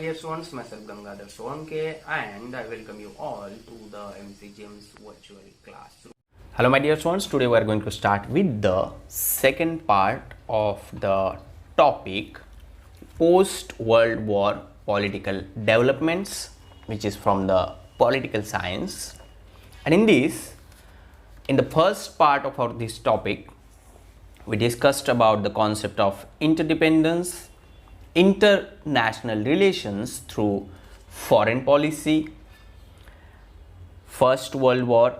dear students, myself Gangadhar Solanke, and I welcome you all to the MCGM's virtual classroom. Hello my dear students, today we are going to start with the second part of the topic post-World War political developments, which is from the political science. And in the first part of this topic, we discussed about the concept of interdependence, international relations through foreign policy, First World War,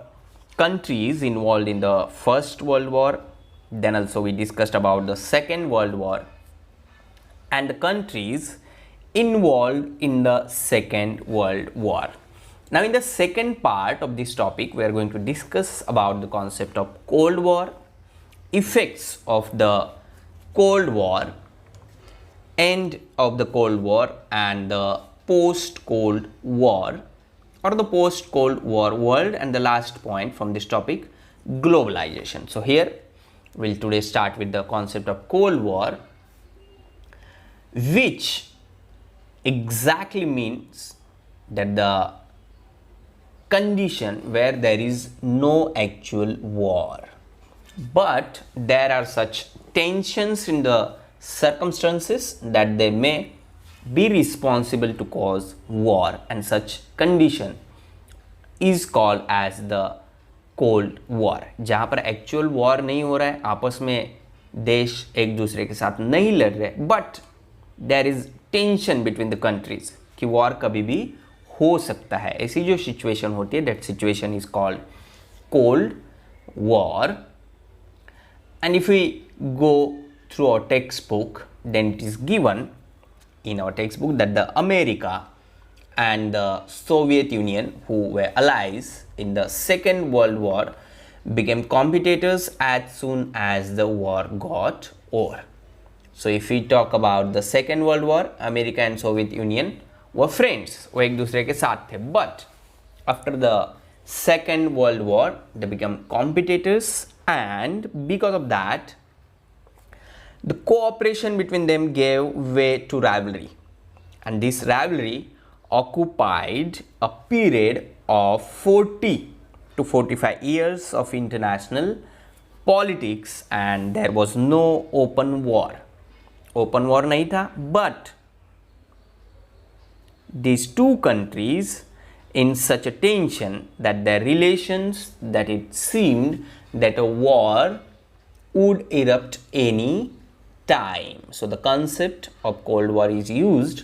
countries involved in the First World War, then also we discussed about the Second World War and the countries involved in the Second World War. Now in the second part of this topic, we are going to discuss about the concept of Cold War, effects of the Cold War, end of the Cold War and the post-Cold War or the post-Cold War world, and the last point from this topic, globalization. So here we'll today start with the concept of Cold War, which exactly means that the condition where there is no actual war, but there are such tensions in the circumstances that they may be responsible to cause war, and such condition is called as the Cold War. जहाँ पर actual war नहीं हो रहा है, आपस में देश एक दूसरे के साथ नहीं लड़ रहे, but there is tension between the countries कि वॉर कभी भी हो सकता है. ऐसी जो सिचुएशन होती है, that situation is called cold war. And if we go through our textbook, then it is given in our textbook that the America and the Soviet Union, who were allies in the Second World War, became competitors as soon as the war got over. So if we talk about the Second World War, America and Soviet Union were friends, वो एक दूसरे के साथ थे, but after the Second World War, they became competitors, and because of that, the cooperation between them gave way to rivalry, and this rivalry occupied a period of 40 to 45 years of international politics, and there was no open war. Open war नहीं था, but these two countries in such a tension that their relations, that it seemed that a war would erupt any time. So the concept of Cold War is used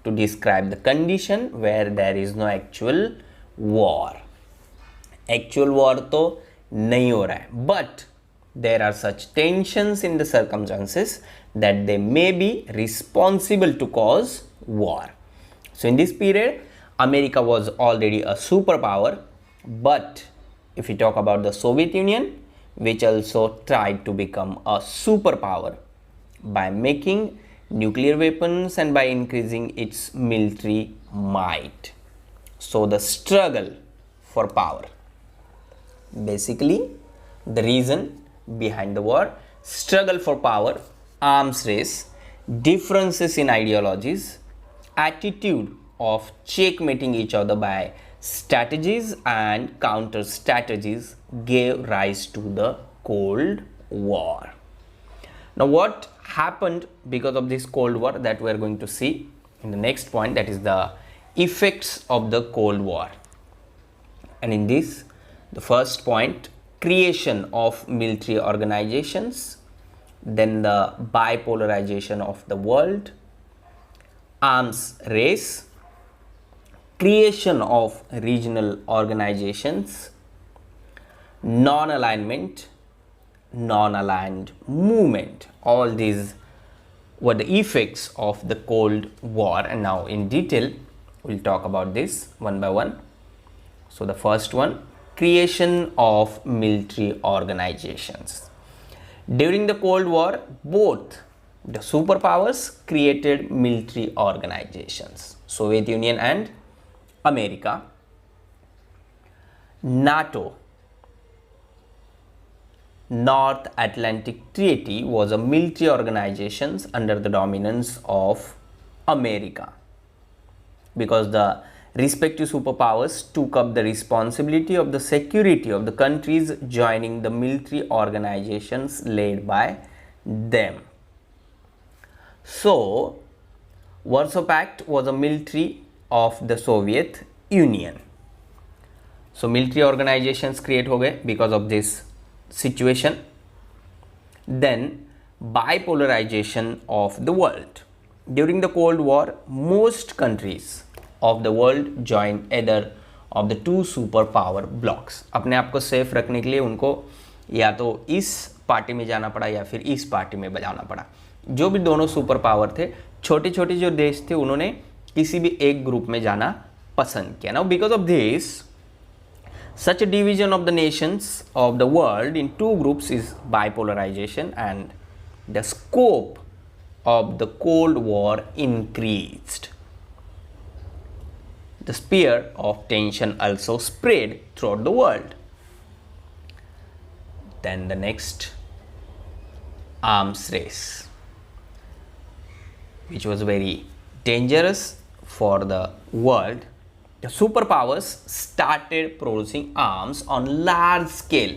to describe the condition where there is no actual war. Actual war तो नहीं हो रहा है, but there are such tensions in the circumstances that they may be responsible to cause war. So in this period, America was already a superpower, but if we talk about the Soviet Union, which also tried to become a superpower by making nuclear weapons and by increasing its military might. So the struggle for power, basically the reason behind the war, struggle for power, arms race, differences in ideologies, attitude of checkmating each other by strategies and counter strategies gave rise to the Cold War. Now what happened because of this Cold War, that we are going to see in the next point, that is the effects of the Cold War. And in this, the first point, creation of military organizations, then the bipolarization of the world, arms race, creation of regional organizations, non-alignment, non-aligned movement. All these were the effects of the Cold War, and now in detail we'll talk about this one by one. So the first one, creation of military organizations. During the Cold War, both the superpowers created military organizations, Soviet Union and America. NATO, North Atlantic Treaty, was a military organization under the dominance of America. because the respective superpowers took up the responsibility of the security of the countries joining the military organizations led by them. So, Warsaw Pact was a military of the Soviet Union. So, military organizations create हो गए because of this situation. Then, bipolarization of the world. During the Cold War, most countries of the world joined either of the two superpower blocks. अपने आप को safe रखने के लिए उनको या तो इस पार्टी में जाना पड़ा या फिर इस पार्टी में बजाना पड़ा. जो भी दोनों सुपर पावर थे, छोटे छोटे जो देश थे, उन्होंने किसी भी एक ग्रुप में जाना पसंद किया. Now because of this, such a division of the nations of the world in two groups is bipolarization, and the scope of the Cold War increased. The sphere of tension also spread throughout the world. Then the next, arms race, which was very dangerous for the world. The superpowers started producing arms on large scale.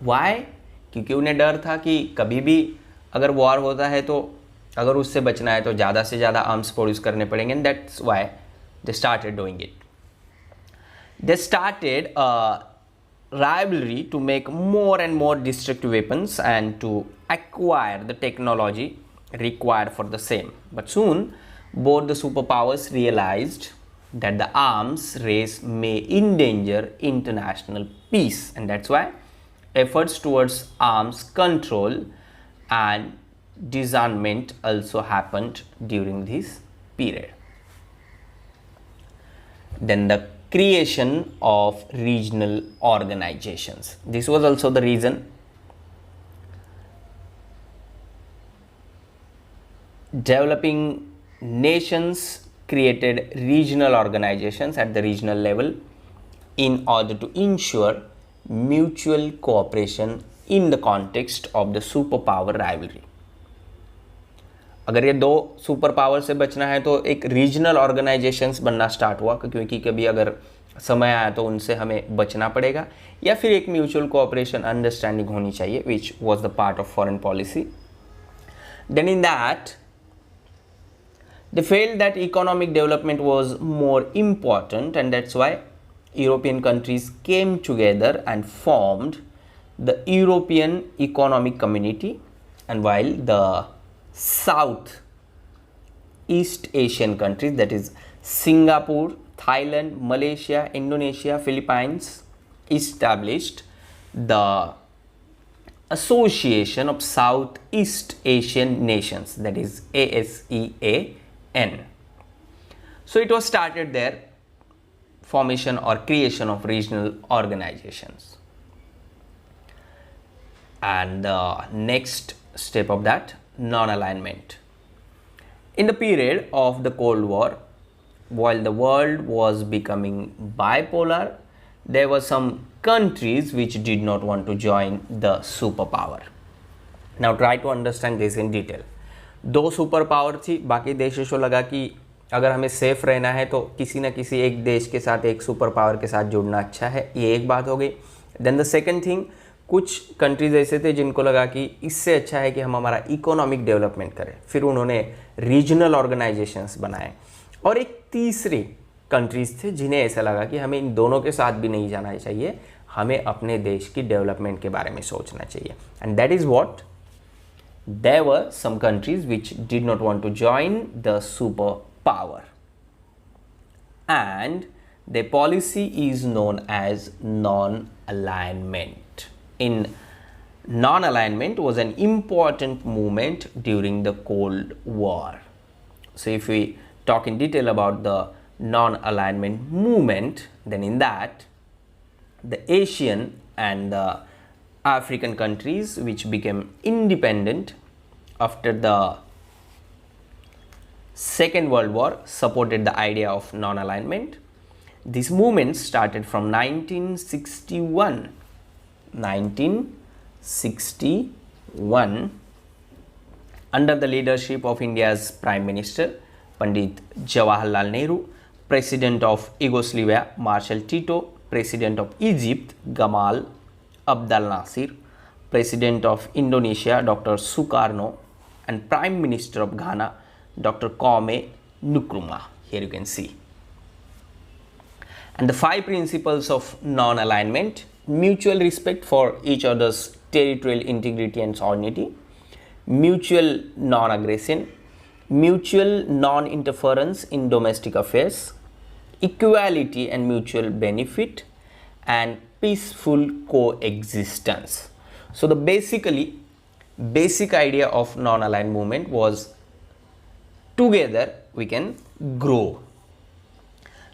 Why? क्योंकि उन्हें डर था कि कभी भी अगर war होता है तो अगर उससे बचना है तो ज़्यादा से ज़्यादा आर्म्स प्रोड्यूस करने पड़ेंगे. And that's why they started doing it. They started rivalry to make more and more destructive weapons and to acquire the technology required for the same. But soon, both the superpowers realized that the arms race may endanger international peace, and that's why efforts towards arms control and disarmament also happened during this period. Then the creation of regional organizations. This was also the reason developing nations created regional organizations at the regional level in order to ensure mutual cooperation in the context of the superpower rivalry. अगर ये दो super power से बचना है तो एक regional organisations बनना start हुआ, क्योंकि कभी अगर समय आया तो उनसे हमें बचना पड़ेगा, या फिर एक म्यूचुअल कोऑपरेशन अंडरस्टैंडिंग होनी चाहिए, which was the part of foreign policy. Then in that they felt that economic development was more important, and that's why European countries came together and formed the European Economic Community. And while the South East Asian countries, that is Singapore, Thailand, Malaysia, Indonesia, Philippines, established the Association of Southeast Asian Nations, that is ASEAN. So it was started there, formation or creation of regional organizations. And the next step of that, non-alignment. In the period of the Cold War, while the world was becoming bipolar, there were some countries which did not want to join the superpower. Now try to understand this in detail. दो super power थी, बाकी देशों को लगा कि अगर हमें safe रहना है तो किसी न किसी एक देश के साथ, एक सुपर पावर के साथ जुड़ना अच्छा है. ये एक बात हो गई. देन द सेकंड थिंग, कुछ कंट्रीज ऐसे थे जिनको लगा कि इससे अच्छा है कि हम हमारा इकोनॉमिक डेवलपमेंट करें. फिर उन्होंने रीजनल ऑर्गेनाइजेशंस बनाए. और एक तीसरी कंट्रीज थे जिन्हें ऐसा लगा कि हमें इन दोनों के साथ भी नहीं जाना चाहिए, हमें अपने देश की डेवलपमेंट के बारे में सोचना चाहिए. And that is what there were some countries which did not want to join the super power, and the policy is known as non-alignment. In non-alignment was an important movement during the Cold War. So if we talk in detail about the non-alignment movement, then in that the Asian and the African countries which became independent after the Second World War supported the idea of non-alignment. This movement started from 1961 under the leadership of India's Prime Minister Pandit Jawaharlal Nehru, president of Yugoslavia Marshal Tito, president of Egypt Gamal Abdel Nasser, President of Indonesia Dr. Sukarno, and Prime Minister of Ghana Dr. Kwame Nkrumah. Here you can see. And the 5 principles of non-alignment: mutual respect for each other's territorial integrity and sovereignty, mutual non-aggression, mutual non-interference in domestic affairs, equality and mutual benefit, and peaceful coexistence. So the basic idea of non-aligned movement was together we can grow.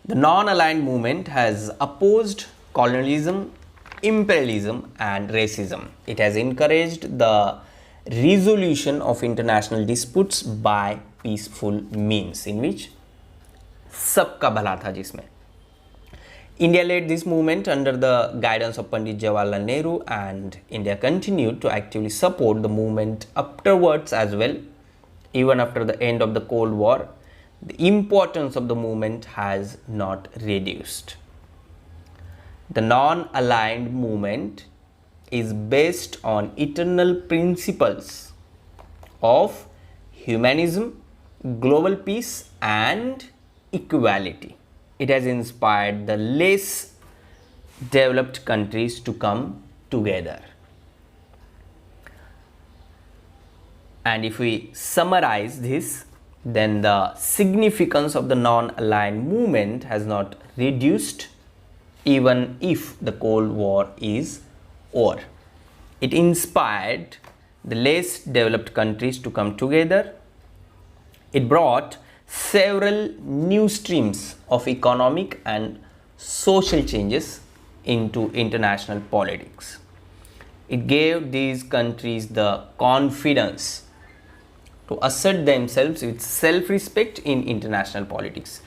The non-aligned movement has opposed colonialism, imperialism and racism. It has encouraged the resolution of international disputes by peaceful means, in which सबका भला था जिसमें. India led this movement under the guidance of Pandit Jawaharlal Nehru, and India continued to actively support the movement afterwards as well. Even after the end of the Cold War, the importance of the movement has not reduced. The non-aligned movement is based on eternal principles of humanism, global peace and equality. It has inspired the less developed countries to come together. And if we summarize this, then the significance of the non-aligned movement has not reduced even if the Cold War is over. It inspired the less developed countries to come together. It brought several new streams of economic and social changes into international politics. It gave these countries the confidence to assert themselves with self-respect in international politics.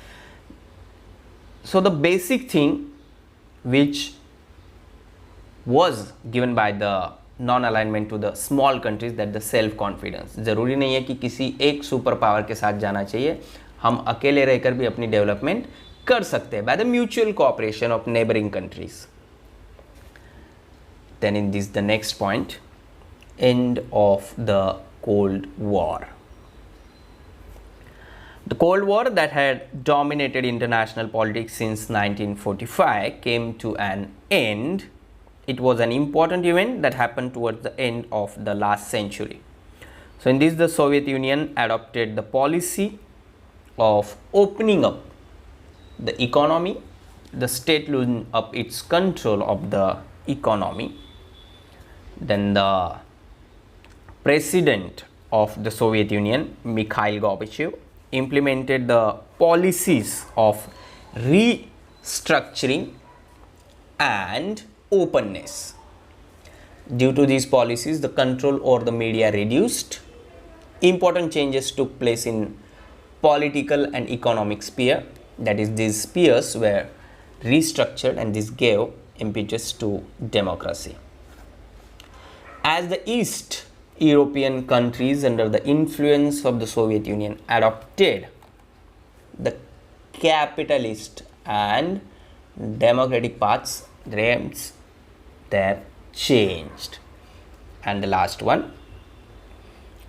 So the basic thing which was given by the non-alignment to the small countries, that the self-confidence. ज़रूरी नहीं है कि किसी एक super power के साथ जाना चाहिए, हम अकेले रहकर भी अपनी डेवलपमेंट कर सकते हैं by the mutual cooperation of neighboring countries. Then in this the next point, end of the Cold War. The Cold War that had dominated international politics since 1945 came to an end. It was an important event that happened towards the end of the last century. So in this, the Soviet Union adopted the policy of opening up the economy, the state losing up its control of the economy. Then the president of the Soviet Union, Mikhail Gorbachev, implemented the policies of restructuring and openness. Due to these policies, the control over the media reduced. Important changes took place in political and economic sphere. That is, these spheres were restructured and this gave impetus to democracy. As the East European countries under the influence of the Soviet Union adopted the capitalist and democratic paths, their changed. And the last one,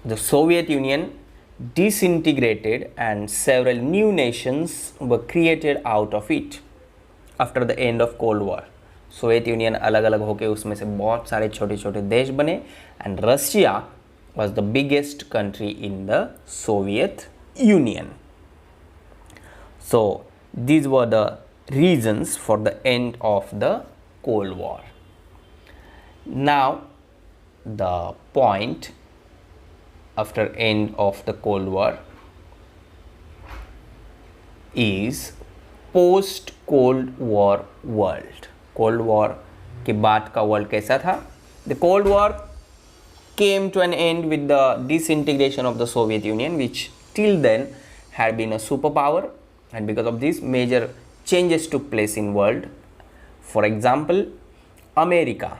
the Soviet Union disintegrated and several new nations were created out of it after the end of Cold War. Soviet union अलग अलग होके उसमें से बहुत सारे छोटे छोटे देश बने and Russia was the biggest country in the Soviet Union. So these were the reasons for the end of the Cold War. Now the point after end of the Cold War is post Cold War world. Cold War के बाद का world कैसा था? The Cold War came to an end with the disintegration of the Soviet Union, which till then had been a superpower, and because of this major changes took place in world. For example, America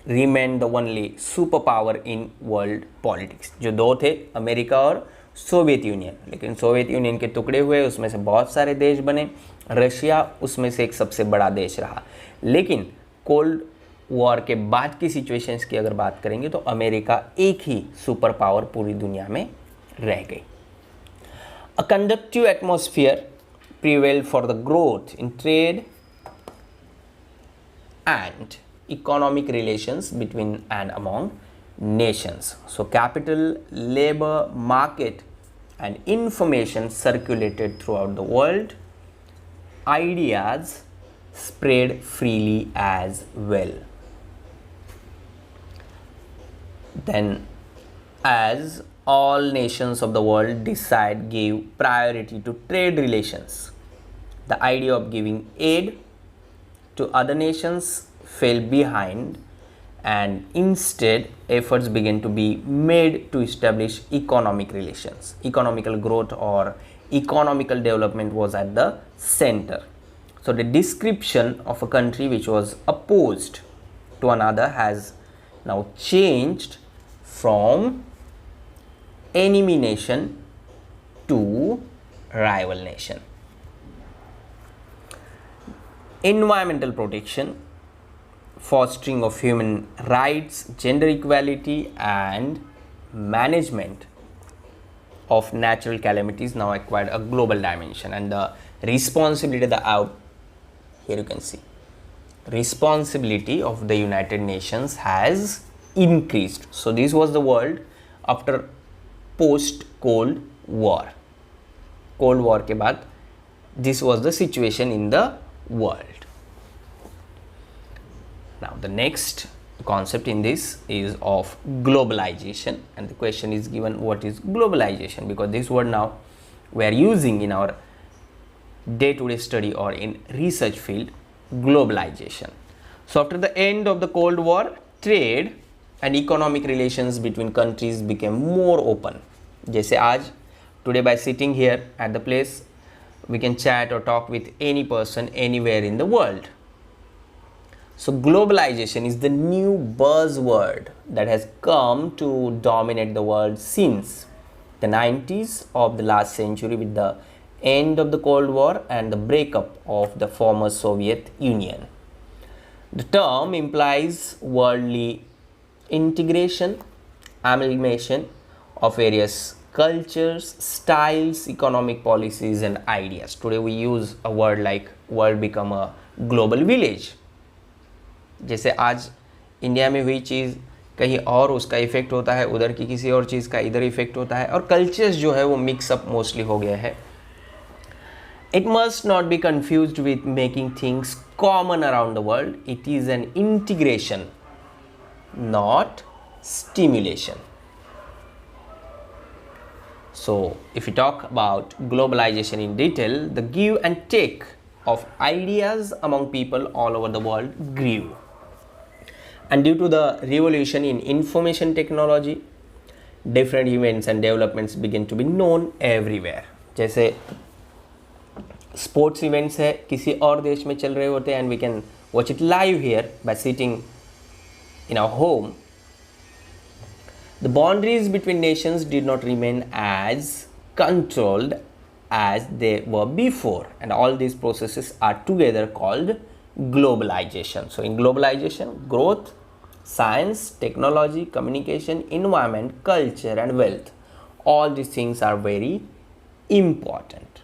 remained the only superpower in world politics. जो दो थे America और Soviet union, लेकिन Soviet union के टुकड़े हुए, उसमें से बहुत सारे देश बने, रशिया उसमें से एक सबसे बड़ा देश रहा। लेकिन कोल्ड वॉर के बाद की सिचुएशंस की अगर बात करेंगे तो अमेरिका एक ही सुपर पावर पूरी दुनिया में रह गई। A conductive atmosphere prevailed for the growth in trade and economic relations between and among nations. So capital, labor, market and information circulated throughout the world. Ideas spread freely as well. Then, as all nations of the world gave priority to trade relations, the idea of giving aid to other nations fell behind, and instead efforts began to be made to establish economic relations. Economical growth or economical development was at the center. So the description of a country which was opposed to another has now changed from enemy nation to rival nation. Environmental protection, fostering of human rights, gender equality and management of natural calamities now acquired a global dimension, and the responsibility here you can see responsibility of the United Nations has increased. So this was the world after post Cold War. Cold War के बाद this was the situation in the world. Now the next concept in this is of globalization, and the question is given, what is globalization? Because this word now we are using in our day-to-day study or in research field, globalization. So after the end of the Cold War, trade and economic relations between countries became more open. जैसे आज today by sitting here at the place we can chat or talk with any person anywhere in the world. So globalization is the new buzzword that has come to dominate the world since the 90s of the last century, with the end of the Cold War and the breakup of the former Soviet Union. The term implies worldly integration, amalgamation of various cultures, styles, economic policies and ideas. Today we use a word like world become a global village. जैसे आज India में हुई चीज़ कहीं और उसका effect होता है, उधर की किसी और चीज़ का इधर इफ़ेक्ट होता है, और कल्चर्स जो है वो मिक्सअप मोस्टली हो गया है. It must not be confused with making things common around the world. It is an integration, not stimulation. So if we talk about globalization in detail, the give and take of ideas among people all over the world grew. And due to the revolution in information technology, different events and developments begin to be known everywhere. जैसे sports events है किसी और देश में चल रहे होते हैं, and we can watch it live here by sitting in our home. The boundaries between nations did not remain as controlled as they were before, and all these processes are together called globalization. So in globalization, growth, science, technology, communication, environment, culture and wealth, all these things are very important.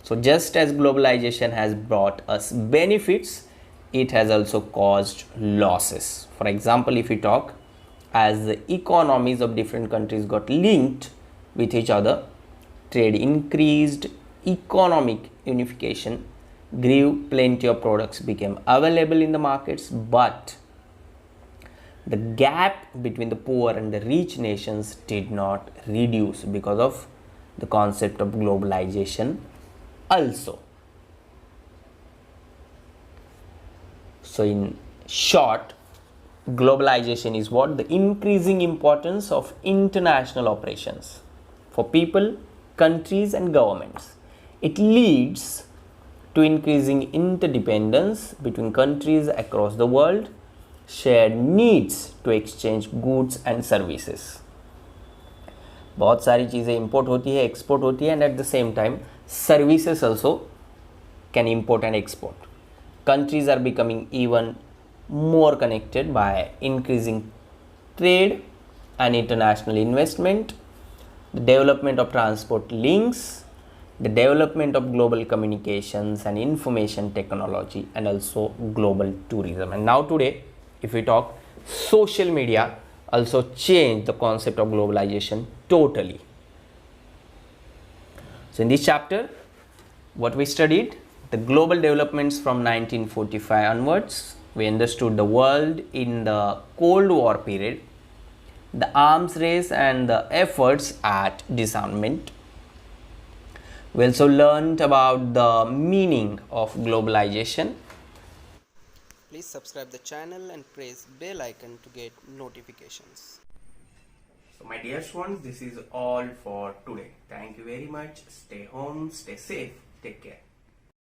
So just as globalization has brought us benefits, it has also caused losses. For example, if we talk, as the economies of different countries got linked with each other, trade increased, economic unification grew, plenty of products became available in the markets, but the gap between the poor and the rich nations did not reduce because of the concept of globalization also. So in short, globalization is what? The increasing importance of international operations for people, countries and governments. It leads to increasing interdependence between countries across the world, shared needs to exchange goods and services. बहुत सारी चीज़ें import होती है, export होती है, and at the same time services also can import and export. Countries are becoming even more connected by increasing trade and international investment, the development of transport links, the development of global communications and information technology, and also global tourism. And now today, if we talk, social media also changed the concept of globalization totally. So in this chapter, what we studied, the global developments from 1945 onwards. We understood the world in the Cold War period, the arms race and the efforts at disarmament. We also learned about the meaning of globalization. Please subscribe the channel and press bell icon to get notifications. So my dear students, this is all for today. Thank you very much. Stay home, stay safe, take care.